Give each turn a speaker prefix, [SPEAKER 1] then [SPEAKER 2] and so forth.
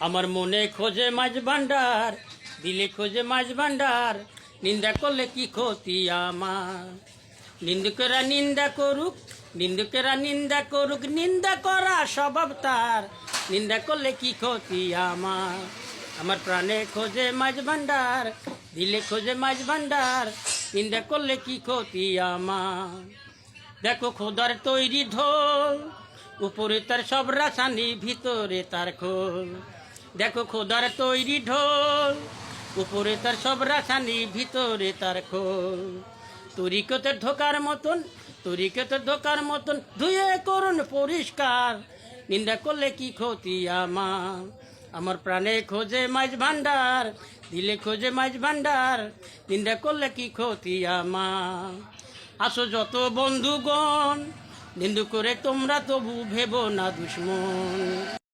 [SPEAKER 1] আমার মনে খোঁজে মাছ ভান্ডার, দিলে খোঁজে মাছ ভান্ডার। নিন্দা করলে কি ক্ষতি আমার? নিন্দুকেরা নিন্দা করুক, নিন্দুকেরা নিন্দা করুক, নিন্দা করা স্বভাব তার। নিন্দা করলে কি ক্ষতি আমার? আমার প্রাণে খোঁজে মাছ ভান্ডার, দিলে খোঁজে মাছ ভান্ডার। নিন্দা করলে কি ক্ষতি আমার? দেখো খোদার তৈরি ঢোল, উপরে তার সব রাসানি, ভিতরে তার খোল। দেখো খোদার তৈরি ঢোল, উপরে তার সব রাসানি, ভিতরে তার খোল। তরিকতে ঢোকার মতন, তরিকতে ঢোকার মতন ধুয়ে করুন পরিষ্কার। নিন্দা করলে কি ক্ষতি আমার? আমার প্রাণে খোঁজে মাছ ভান্ডার, দিলে খোঁজে মাছ ভান্ডার। নিন্দা করলে কি ক্ষতি আমার? আসো যত বন্ধুগণ, নিন্দু করে তোমরা তবু ভেবো না দুশ্মন।